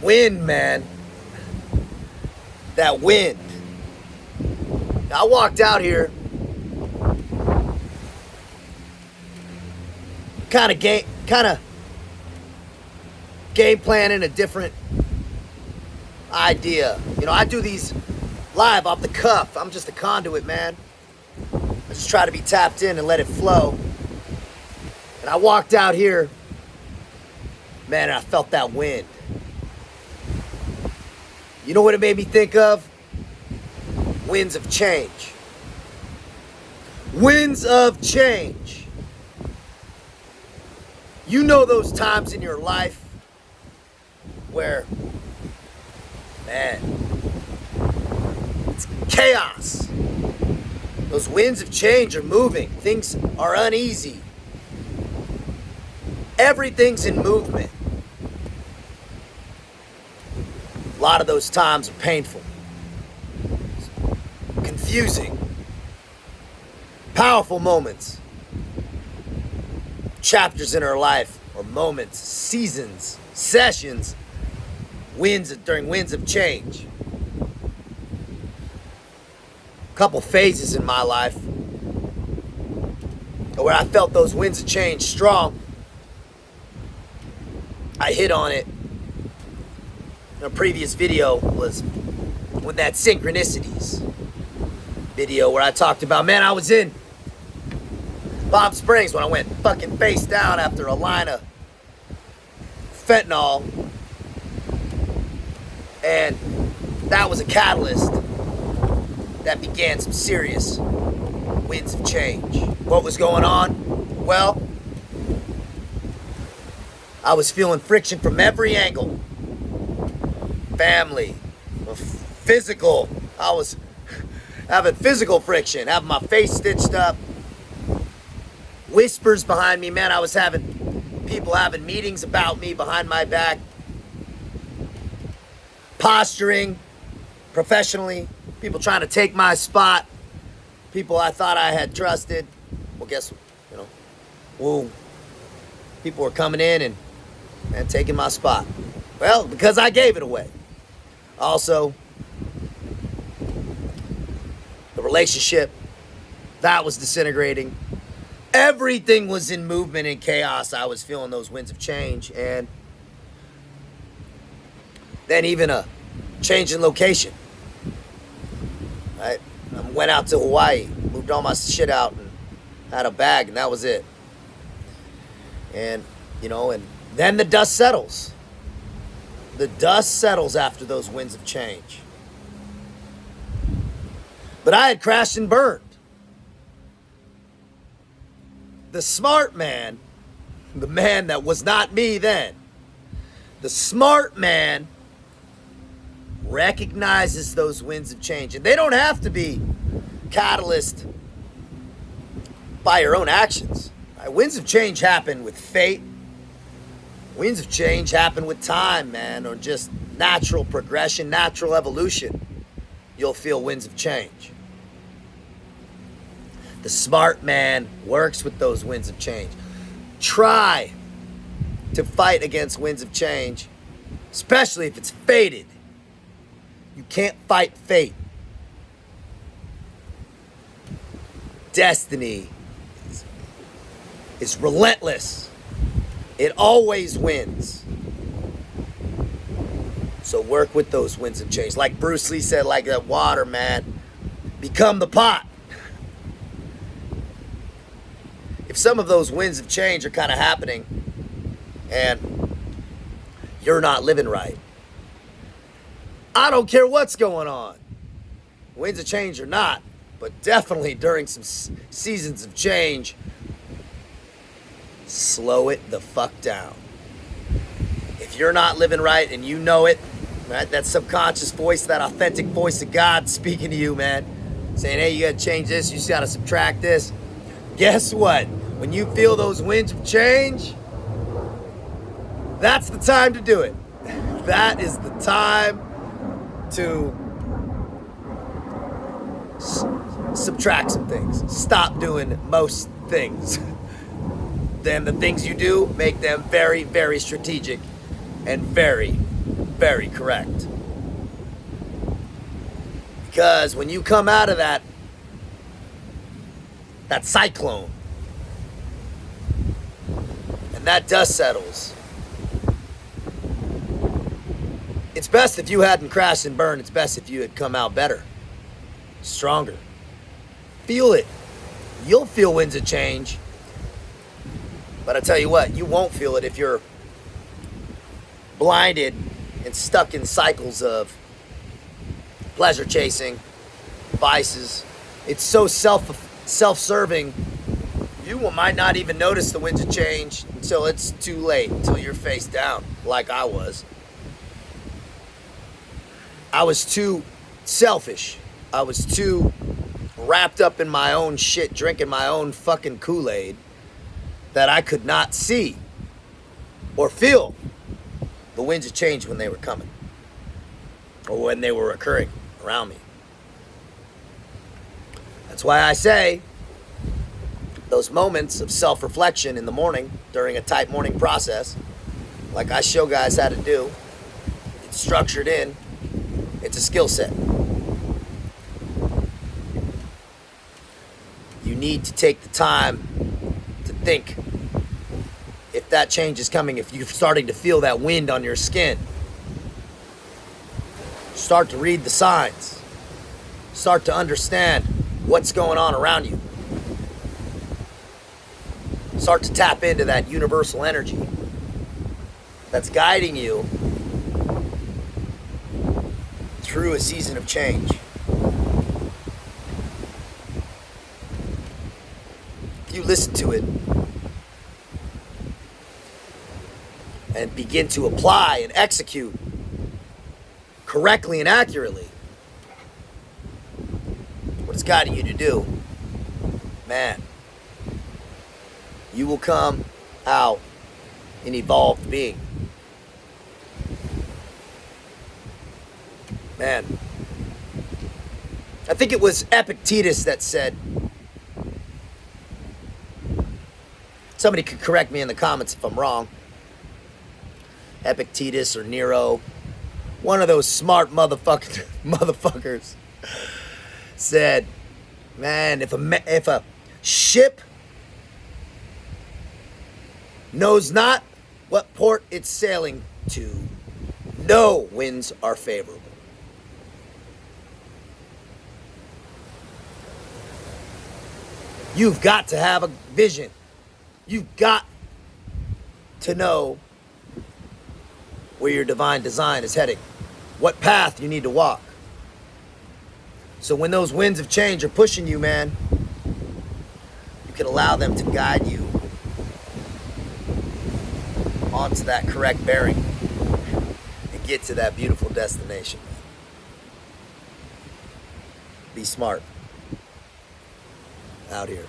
Wind, man. That wind. I walked out here kind of game planning a different idea. You know, I do these live off the cuff. I'm just a conduit, man. I just try to be tapped in and let it flow. And I walked out here, man, and I felt that wind. You know what it made me think of? Winds of change. Winds of change. You know those times in your life where, man, it's chaos. Those winds of change are moving. Things are uneasy. Everything's in movement. A lot of those times are painful, confusing, powerful moments, chapters in our life, or moments, seasons, sessions, during winds of change. A couple phases in my life where I felt those winds of change strong. I hit on it in a previous video, was with that synchronicities video where I talked about, man, I was in Palm Springs when I went fucking face down after a line of fentanyl, and that was a catalyst that began some serious winds of change. What was going on? Well, I was feeling friction from every angle. Family, physical. I was having physical friction, having my face stitched up. Whispers behind me, man. I was having people having meetings about me behind my back. Posturing professionally. People trying to take my spot. People I thought I had trusted. Well, guess, whoa. People were coming in and taking my spot. Well, because I gave it away. Also, the relationship, that was disintegrating. Everything was in movement and chaos. I was feeling those winds of change. And then even a change in location. I went out to Hawaii, moved all my shit out and had a bag, and that was it. And, and then the dust settles. The dust settles after those winds of change. But I had crashed and burned. The smart man, the man that was not me then, the smart man recognizes those winds of change. And they don't have to be catalyst by your own actions. Right? Winds of change happen with fate. Winds of change happen with time, man, or just natural progression, natural evolution. You'll feel winds of change. The smart man works with those winds of change. Try to fight against winds of change, especially if it's fated. You can't fight fate. Destiny is relentless. It always wins. So work with those winds of change. Like Bruce Lee said, like that water, man. Become the pot. If some of those winds of change are kind of happening and you're not living right, I don't care what's going on. Winds of change or not, but definitely during some seasons of change, slow it the fuck down. If you're not living right and you know it, right, that subconscious voice, that authentic voice of God speaking to you, man, saying, hey, you gotta change this, you just gotta subtract this. Guess what? When you feel those winds of change, that's the time to do it. That is the time to subtract some things. Stop doing most things. Then the things you do, make them very, very strategic and very, very correct. Because when you come out of that cyclone, and that dust settles, it's best if you hadn't crashed and burned. It's best if you had come out better, stronger. Feel it. You'll feel winds of change. But I tell you what, you won't feel it if you're blinded and stuck in cycles of pleasure chasing, vices. It's so self-serving. You might not even notice the winds of change until it's too late, until you're face down, like I was. I was too selfish. I was too wrapped up in my own shit, drinking my own fucking Kool-Aid, that I could not see or feel the winds of change when they were coming or when they were occurring around me. That's why I say those moments of self-reflection in the morning during a tight morning process, like I show guys how to do, it's structured in, it's a skill set. You need to take the time to think if that change is coming, if you're starting to feel that wind on your skin. Start to read the signs. Start to understand what's going on around you. Start to tap into that universal energy that's guiding you through a season of change. If you listen to it and begin to apply and execute correctly and accurately what it's guiding you to do, man, you will come out an evolved being. Man, I think it was Epictetus that said, somebody could correct me in the comments if I'm wrong, Epictetus or Nero, one of those smart motherfuckers said, man, if a ship knows not what port it's sailing to, no winds are favorable. You've got to have a vision. You've got to know where your divine design is heading, what path you need to walk. So when those winds of change are pushing you, man, you can allow them to guide you onto that correct bearing and get to that beautiful destination. Be smart out here.